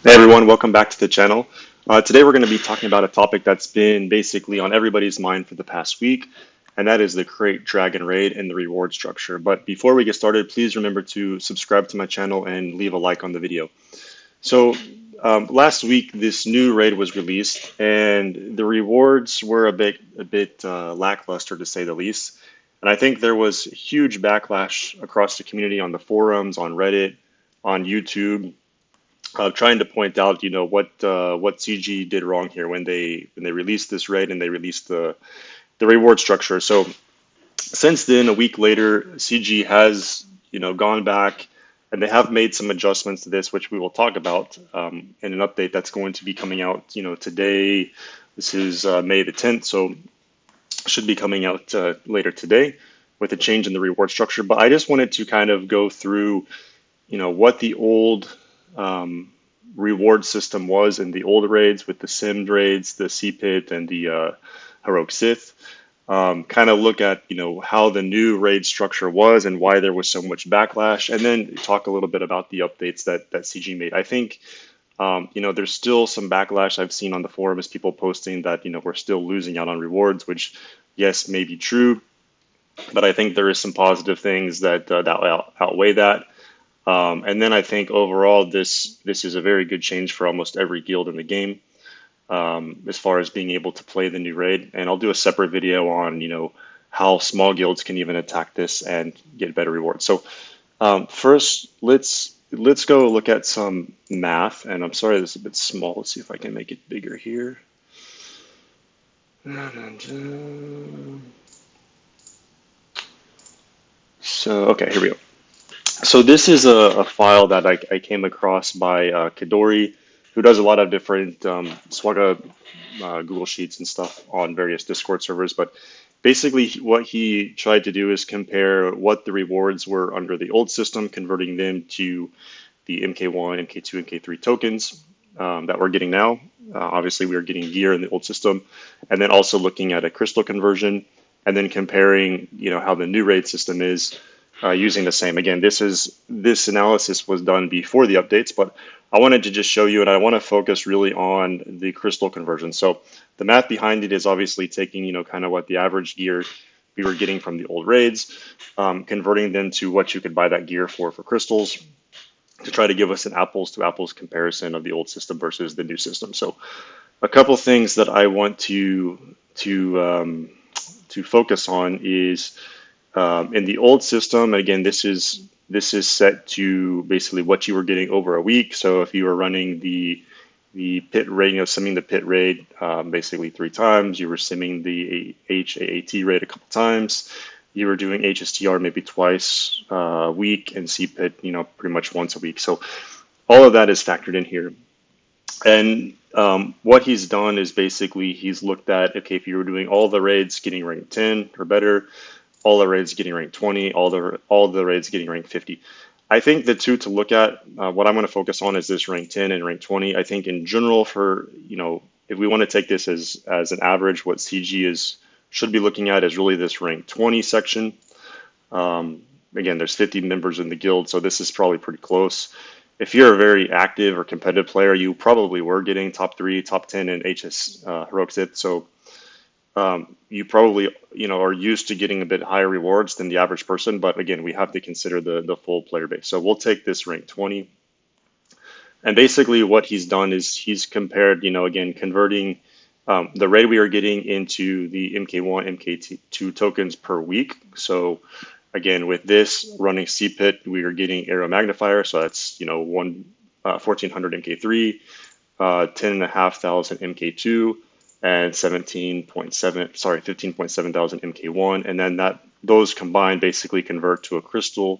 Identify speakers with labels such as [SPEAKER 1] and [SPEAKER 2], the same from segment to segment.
[SPEAKER 1] Hey everyone, welcome back to the channel. Today we're going to be talking about a topic that's been basically on everybody's mind for the past week, and that is the Krayt Dragon Raid and the reward structure. But before we get started, please remember to subscribe to my channel and leave a like on the video. So last week this new raid was released, and the rewards were a bit lackluster to say the least. And I think there was huge backlash across the community on the forums, on Reddit, on YouTube, trying to point out, what CG did wrong here when they released this raid and they released the reward structure. So since then, a week later, CG has gone back and they have made some adjustments to this, which we will talk about in an update that's going to be coming out, today. This is May the 10th, so should be coming out later today with a change in the reward structure. But I just wanted to kind of go through, what the old reward system was in the old raids with the simmed raids, the CPIT, and the heroic Sith. Kind of look at how the new raid structure was and why there was so much backlash, and then talk a little bit about the updates that CG made. I think there's still some backlash I've seen on the forums, people posting that we're still losing out on rewards, which yes may be true, but I think there is some positive things that outweigh that. And then I think overall this is a very good change for almost every guild in the game, as far as being able to play the new raid. And I'll do a separate video on how small guilds can even attack this and get better rewards. So first, let's go look at some math. And I'm sorry this is a bit small. Let's see if I can make it bigger here. So okay, here we go. So this is a file that I came across by Kidori, who does a lot of different Swagga Google Sheets and stuff on various Discord servers. But basically, what he tried to do is compare what the rewards were under the old system, converting them to the MK1, MK2, MK3 tokens that we're getting now. Obviously, we were getting gear in the old system, and then also looking at a crystal conversion, and then comparing, how the new raid system is using the same. Again, this analysis was done before the updates, but I wanted to just show you, and I want to focus really on the crystal conversion. So the math behind it is obviously taking, kind of what the average gear we were getting from the old raids, converting them to what you could buy that gear for crystals, to try to give us an apples to apples comparison of the old system versus the new system. So a couple things that I want to focus on is in the old system. Again, this is set to basically what you were getting over a week. So if you were running the pit raid, simming the pit raid basically 3 times, you were simming the HAAT raid a couple times, you were doing HSTR maybe twice a week, and CPIT, pretty much once a week. So all of that is factored in here. And what he's done is basically he's looked at, okay, if you were doing all the raids getting rank 10 or better, all the raids getting rank 20, all the raids getting rank 50. I think the two to look at, what I'm going to focus on is this rank 10 and rank 20. I think in general for, if we want to take this as an average, what CG should be looking at is really this rank 20 section. Again, there's 50 members in the guild, so this is probably pretty close. If you're a very active or competitive player, you probably were getting top 3, top 10 in HS Heroic Sith. So you probably are used to getting a bit higher rewards than the average person, but again, we have to consider the full player base. So we'll take this rank 20, and basically what he's done is he's compared, again, converting the raid we are getting into the MK1, MK2 tokens per week. So again, with this running CPIT, we are getting Arrow Magnifier, so that's 1400 MK3, 10,500 MK2, and 15.7 thousand MK1, and then those combined basically convert to a crystal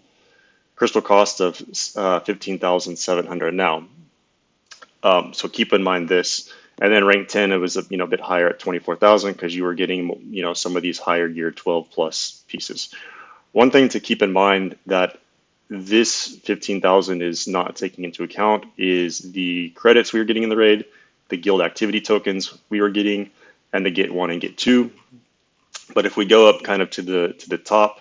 [SPEAKER 1] cost of 15,700 now. So keep in mind this. And then rank 10, it was a bit higher at 24,000 because you were getting some of these higher gear 12 plus pieces. One thing to keep in mind that this 15,000 is not taking into account is the credits we were getting in the raid, the guild activity tokens we were getting, and the get 1 and get 2. But if we go up kind of to the top,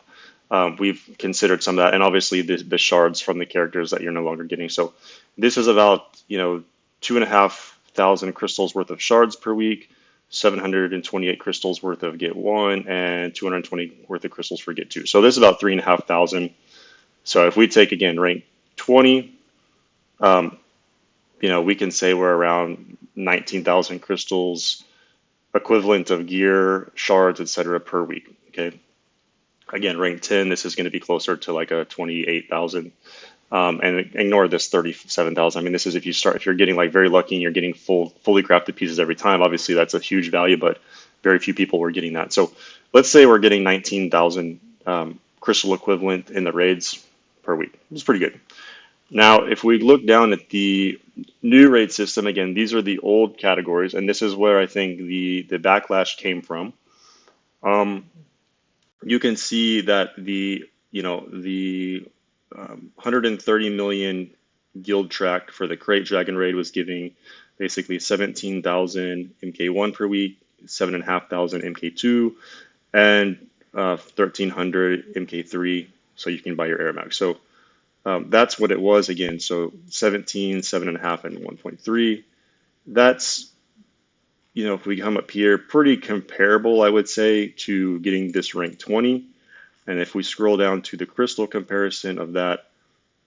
[SPEAKER 1] we've considered some of that, and obviously the shards from the characters that you're no longer getting. So this is about 2,500 crystals worth of shards per week, 728 crystals worth of get one, and 220 worth of crystals for get two. So this is about 3,500. So if we take again rank 20, um, we can say we're around 19,000 crystals equivalent of gear, shards, etc. per week. Okay. Again, rank 10, this is going to be closer to like a 28,000. And ignore this 37,000. I mean, this is if you're getting like very lucky and you're getting fully crafted pieces every time. Obviously, that's a huge value, but very few people were getting that. So let's say we're getting 19,000 crystal equivalent in the raids per week. It's pretty good. Now, if we look down at the new raid system, again, these are the old categories, and this is where I think the backlash came from. Um, you can see that the 130 million guild track for the Krayt Dragon Raid was giving basically 17,000 MK1 per week, 7,500 MK2, and 1,300 MK3. So you can buy your air max. So that's what it was again. So 17, 7.5, and 1.3. That's, if we come up here, pretty comparable, I would say, to getting this rank 20. And if we scroll down to the crystal comparison of that,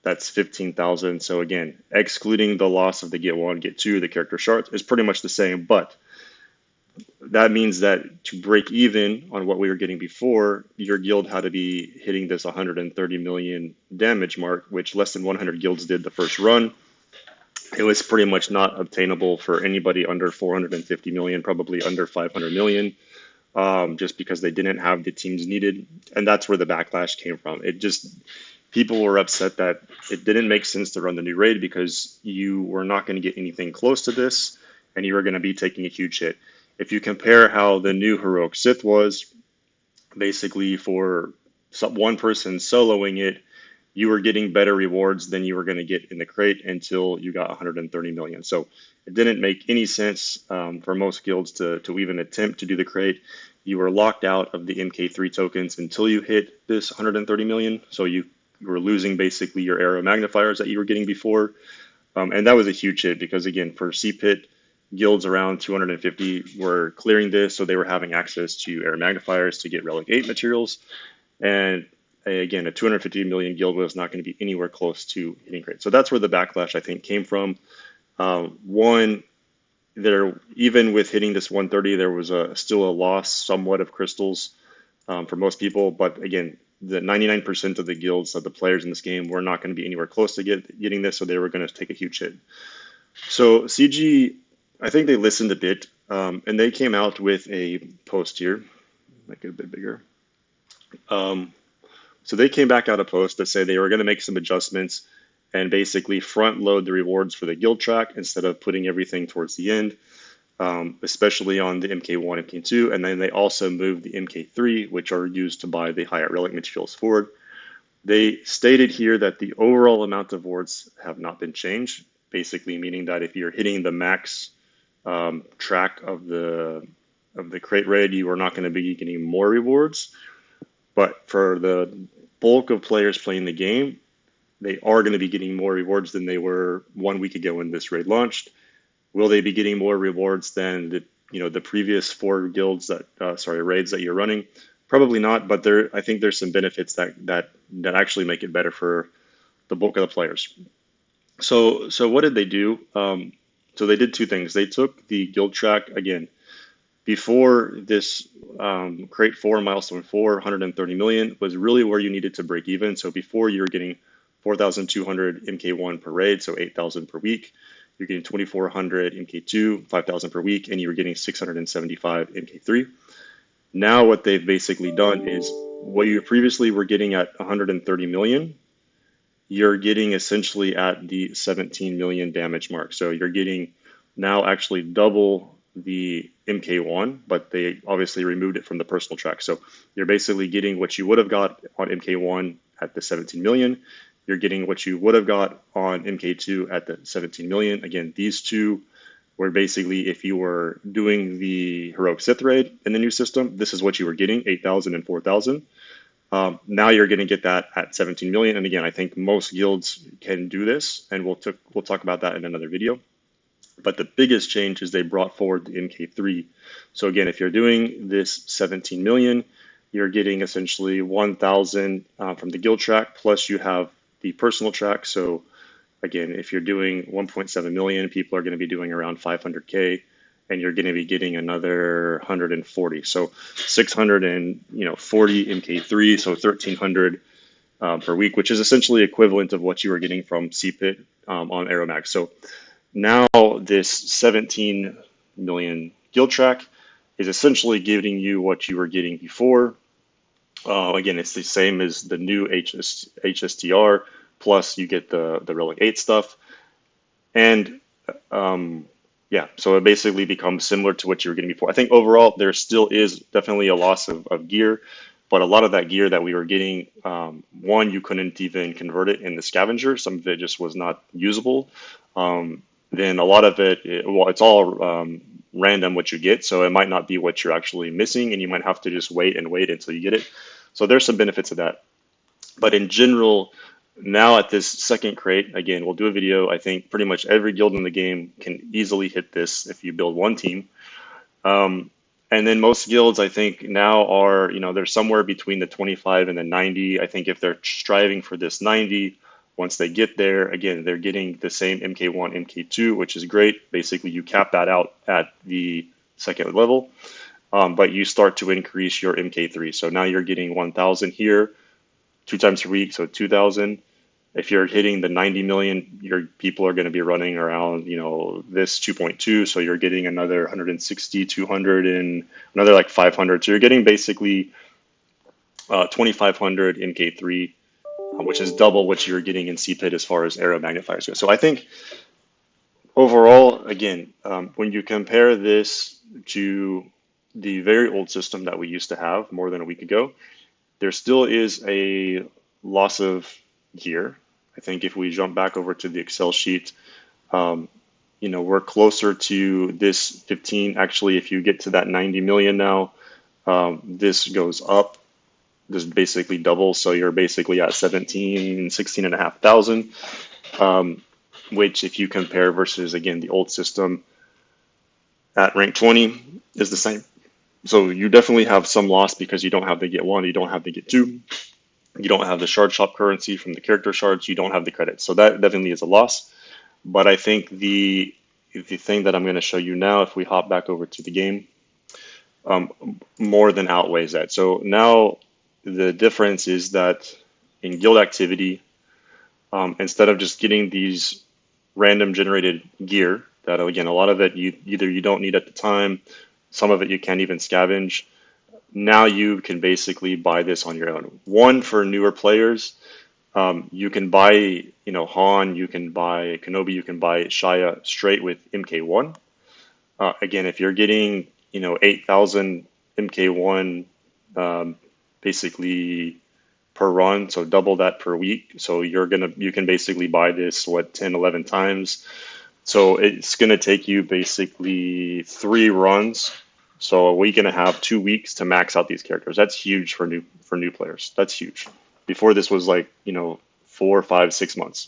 [SPEAKER 1] that's 15,000. So again, excluding the loss of the get one, get two, the character shards is pretty much the same. But that means that to break even on what we were getting before, your guild had to be hitting this 130 million damage mark, which less than 100 guilds did the first run. It was pretty much not obtainable for anybody under 450 million, probably under 500 million, just because they didn't have the teams needed. And that's where the backlash came from. People were upset that it didn't make sense to run the new raid because you were not going to get anything close to this and you were going to be taking a huge hit. If you compare how the new Heroic Sith was, basically for one person soloing it, you were getting better rewards than you were going to get in the Krayt until you got 130 million. So it didn't make any sense for most guilds to even attempt to do the Krayt. You were locked out of the MK3 tokens until you hit this 130 million. So you were losing basically your arrow magnifiers that you were getting before. And that was a huge hit because, again, for CPIT, guilds around 250 were clearing this, so they were having access to arrow magnifiers to get Relic 8 materials. And again, a 250 million guild was not going to be anywhere close to hitting Krayt. So that's where the backlash, I think, came from. One, even with hitting this 130, there was still a loss somewhat of crystals for most people. But again, the 99% of the guilds of the players in this game were not going to be anywhere close to getting this, so they were going to take a huge hit. So CG, I think they listened a bit, and they came out with a post here, make it a bit bigger. So they came back out a post that said they were going to make some adjustments and basically front load the rewards for the guild track instead of putting everything towards the end, especially on the MK1, MK2, and then they also moved the MK3, which are used to buy the higher relic materials forward. They stated here that the overall amount of rewards have not been changed, basically meaning that if you're hitting the max track of the Krayt raid, you are not going to be getting more rewards. But for the bulk of players playing the game, they are going to be getting more rewards than they were 1 week ago when this raid launched. Will they be getting more rewards than the previous four guilds raids that you're running? Probably not, but I think there's some benefits that actually make it better for the bulk of the players. So what did they do? So they did two things. They took the guild track again. Before this Krayt 4, milestone 4, 130 million was really where you needed to break even. So before you were getting 4,200 MK1 per raid, so 8,000 per week. You're getting 2,400 MK2, 5,000 per week, and you were getting 675 MK3. Now what they've basically done is what you previously were getting at 130 million, you're getting essentially at the 17 million damage mark. So you're getting now actually double the MK1, but they obviously removed it from the personal track. So you're basically getting what you would have got on MK1 at the 17 million. You're getting what you would have got on MK2 at the 17 million. Again, these two were basically, if you were doing the Heroic Sith raid in the new system, this is what you were getting, 8,000 and 4,000. Now you're going to get that at 17 million. And again, I think most guilds can do this, and we'll talk about that in another video. But the biggest change is they brought forward the MK3. So again, if you're doing this 17 million, you're getting essentially 1,000 from the guild track, plus you have the personal track. So again, if you're doing 1.7 million, people are going to be doing around 500K, and you're going to be getting another 140. So 640 MK3, so 1,300 per week, which is essentially equivalent of what you were getting from CPIT on Aeromax. So now this 17 million guild track is essentially giving you what you were getting before. Again, it's the same as the new HSTR, plus you get the Relic 8 stuff. And yeah, so it basically becomes similar to what you were getting before. I think overall there still is definitely a loss of gear, but a lot of that gear that we were getting, one, you couldn't even convert it in the scavenger. Some of it just was not usable. Then a lot of well, it's all random what you get, so it might not be what you're actually missing, and you might have to just wait and wait until you get it. So there's some benefits of that. But in general, now at this second crate, again, we'll do a video. I think pretty much every guild in the game can easily hit this if you build one team. And then most guilds, I think now are, they're somewhere between the 25 and the 90. I think if they're striving for this 90, once they get there, again, they're getting the same MK1, MK2, which is great. Basically, you cap that out at the second level, but you start to increase your MK3. So now you're getting 1,000 here, 2 times per week, so 2,000. If you're hitting the 90 million, your people are going to be running around, this 2.2. So you're getting another 160, 200, and another like 500. So you're getting basically 2,500 MK3, which is double what you're getting in CPIT as far as arrow magnifiers go. So I think overall, again, when you compare this to the very old system that we used to have more than a week ago, there still is a loss of gear. I think if we jump back over to the Excel sheet, we're closer to this 15. Actually, if you get to that 90 million now, this goes up. This basically doubles. So you're basically at 17, 16 and a half thousand, which if you compare versus, again, the old system at rank 20 is the same. So you definitely have some loss because you don't have the get one, you don't have the get two. You don't have the shard shop currency from the character shards. You don't have the credits. So that definitely is a loss. But I think the thing that I'm going to show you now, if we hop back over to the game, more than outweighs that. So now the difference is that in guild activity, instead of just getting these random generated gear, that again, a lot of it you don't need at the time, some of it you can't even scavenge. Now you can basically buy this on your own. One, for newer players, you can buy, Han, you can buy Kenobi, you can buy Shia straight with MK1. Again, if you're getting, 8,000 MK1 basically per run, so double that per week. So you can basically buy this, 10, 11 times. So it's gonna take you basically 3 runs. So a week and a half, 2 weeks to max out these characters. That's huge for new players. That's huge. Before this was like, 4, 5, 6 months.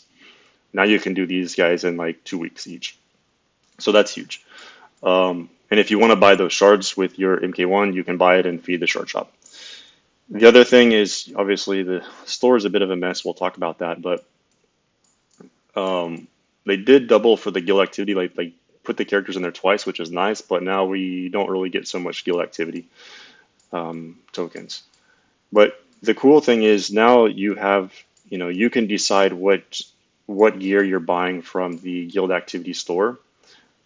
[SPEAKER 1] Now you can do these guys in like 2 weeks each. So that's huge. And if you want to buy those shards with your MK1, you can buy it and feed the shard shop. The other thing is obviously the store is a bit of a mess. We'll talk about that, but they did double for the guild activity. Like put the characters in there twice, which is nice. But now we don't really get so much guild activity tokens. But the cool thing is now you have, you can decide what gear you're buying from the guild activity store.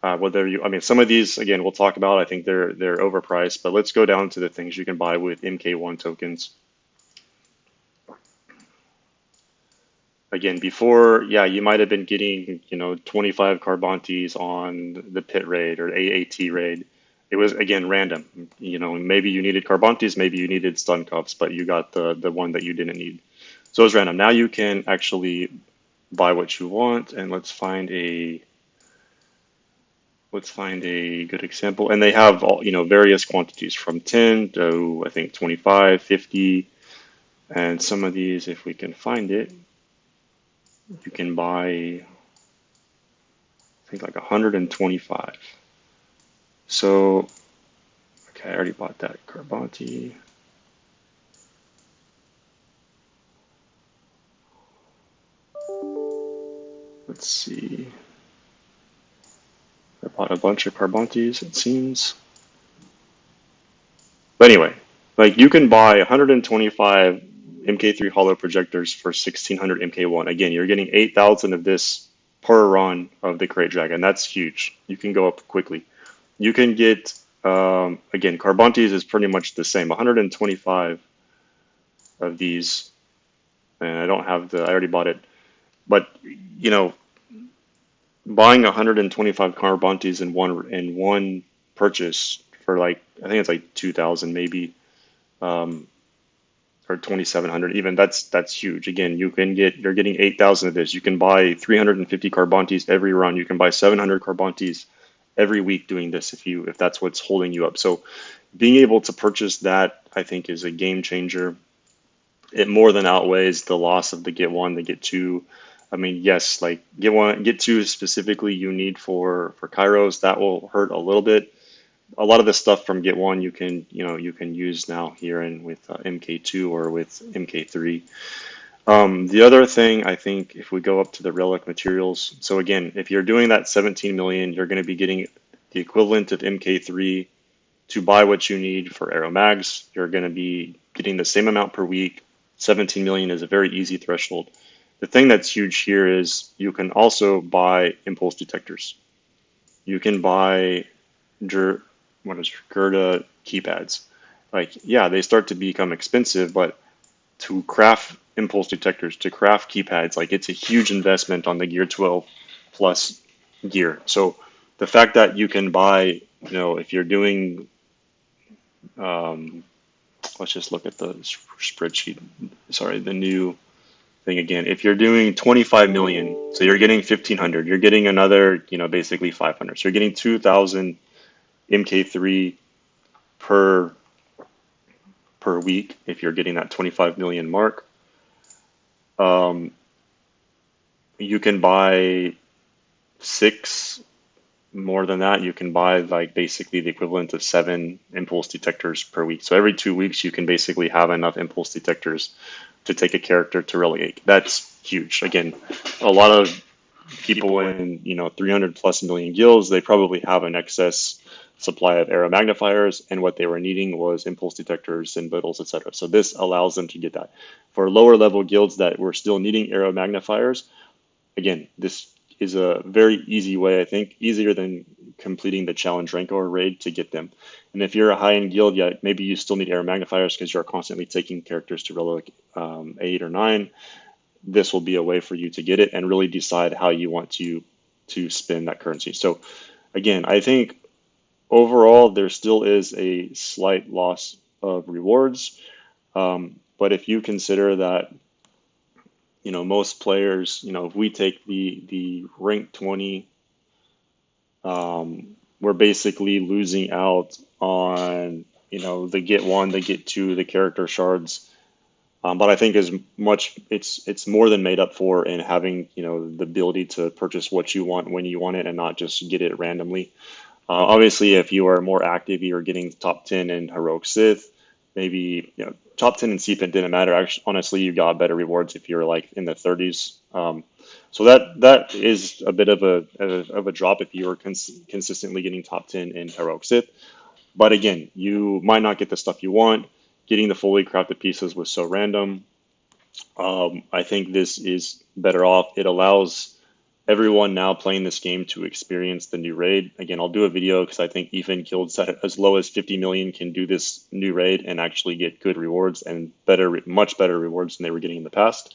[SPEAKER 1] Some of these, again, we'll talk about. I think they're overpriced, but let's go down to the things you can buy with MK1 tokens. Again, before, yeah, you might have been getting, 25 Carbontes on the pit raid or AAT raid. It was, again, random. Maybe you needed Carbontes, maybe you needed stun cuffs, but you got the one that you didn't need. So it was random. Now you can actually buy what you want, and let's find a good example. And they have all, various quantities from 10 to, I think, 25, 50. And some of these, if we can find it, you can buy I think like 125. So, okay, I already bought that Carbonti. Let's see. I bought a bunch of Carbontis, it seems. But anyway, like you can buy 125 MK3 hollow projectors for 1600 MK1. Again, you're getting 8,000 of this per run of the Krayt Dragon. That's huge. You can go up quickly. You can get, again, Carbontis is pretty much the same. 125 of these, and I don't have I already bought it. But, you know, buying 125 Carbontis in one purchase for like, I think it's like 2,000 maybe, um, or 2,700 even. That's huge. Again, you're getting 8,000 of this. You can buy 350 Carbontis every run. You can buy 700 Carbontis every week doing this if that's what's holding you up. So being able to purchase that, I think, is a game changer. It more than outweighs the loss of the get one, the get two. I mean, yes, like get one, get two specifically you need for Kairos. That will hurt a little bit. A lot of the stuff from get one you can use now here and with MK2 or with MK3. The other thing I think if we go up to the relic materials, so again, if you're doing that 17 million, you're going to be getting the equivalent of MK3 to buy what you need for Aero Mags. You're going to be getting the same amount per week. 17 million is a very easy threshold. The thing that's huge here is you can also buy impulse detectors. You can buy Gerda keypads. Like, yeah, they start to become expensive, but to craft impulse detectors, to craft keypads, like it's a huge investment on the Gear 12 plus gear. So the fact that you can buy, if you're doing, um, let's just look at the spreadsheet. Sorry, the new thing again. If you're doing 25 million, so you're getting 1,500, you're getting another, basically 500. So you're getting 2,000 MK3 per week if you're getting that 25 million mark. Um, you can buy six. More than that, you can buy like basically the equivalent of 7 impulse detectors per week. So every 2 weeks, you can basically have enough impulse detectors to take a character to relegate. That's huge. Again, a lot of people in 300 plus million guilds, they probably have an excess supply of arrow magnifiers, and what they were needing was impulse detectors and vittles, etc. So this allows them to get that. For lower level guilds that were still needing arrow magnifiers, again, this is a very easy way, I think, easier than completing the challenge rank or raid to get them. And if you're a high-end guild, yeah, maybe you still need arrow magnifiers because you're constantly taking characters to relic 8 or 9. This will be a way for you to get it and really decide how you want to spend that currency. So again, I think overall there still is a slight loss of rewards. But if you consider that most players, if we take the rank 20, we're basically losing out on the get one, the get two, the character shards. But I think it's more than made up for in having the ability to purchase what you want when you want it and not just get it randomly. Obviously, if you are more active, you're getting top 10 in Heroic Sith, maybe top 10 in CPIN didn't matter. Actually, honestly, you got better rewards if you're like in the 30s. So that is a bit of a drop if you are consistently getting top 10 in Heroic Sith. But again, you might not get the stuff you want. Getting the fully crafted pieces was so random. I think this is better off. It allows everyone now playing this game to experience the new raid. Again, I'll do a video because I think even guilds at as low as 50 million can do this new raid and actually get good rewards and much better rewards than they were getting in the past.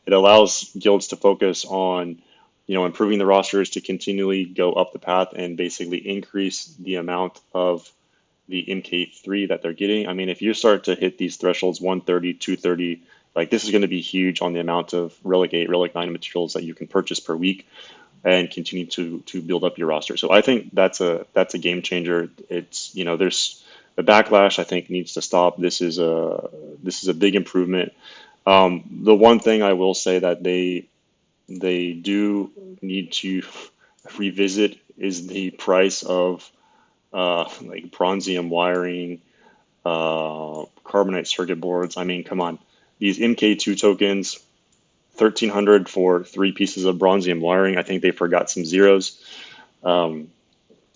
[SPEAKER 1] It allows guilds to focus on, improving the rosters to continually go up the path and basically increase the amount of the MK3 that they're getting. I mean, if you start to hit these thresholds 130, 230, like this is going to be huge on the amount of Relic 8, Relic 9 materials that you can purchase per week and continue to build up your roster. So I think that's a game changer. It's there's the backlash I think needs to stop. This is a big improvement. The one thing I will say that they do need to revisit is the price of like bronzium wiring, carbonite circuit boards. I mean, come on, these MK2 tokens, 1,300 for 3 pieces of bronzium wiring. I think they forgot some zeros. Um,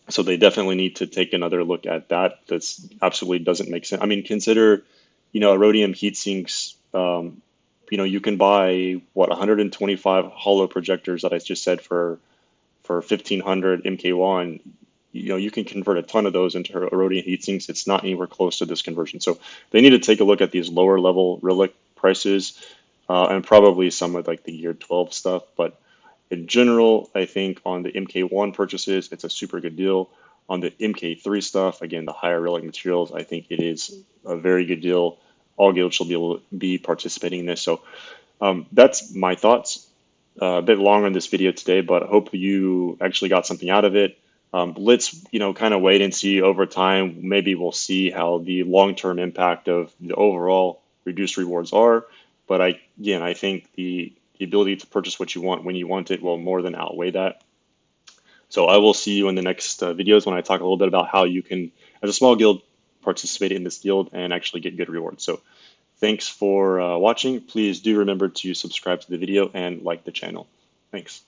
[SPEAKER 1] so they definitely need to take another look at that. That's absolutely doesn't make sense. I mean, consider, rhodium heat sinks. You can buy what 125 hollow projectors that I just said for 1,500 MK1. You can convert a ton of those into rhodium heat sinks. It's not anywhere close to this conversion. So they need to take a look at these lower level Relic prices, and probably some of like the year 12 stuff. But in general, I think on the MK1 purchases, it's a super good deal. On the MK3 stuff, again, the higher Relic Materials, I think it is a very good deal. All guilds should be able to be participating in this. So that's my thoughts. A bit long on this video today, but I hope you actually got something out of it. Let's, kind of wait and see over time. Maybe we'll see how the long-term impact of the overall reduced rewards are. But again, I think the ability to purchase what you want when you want it will more than outweigh that. So I will see you in the next videos when I talk a little bit about how you can, as a small guild, participate in this guild and actually get good rewards. So thanks for watching. Please do remember to subscribe to the video and like the channel. Thanks.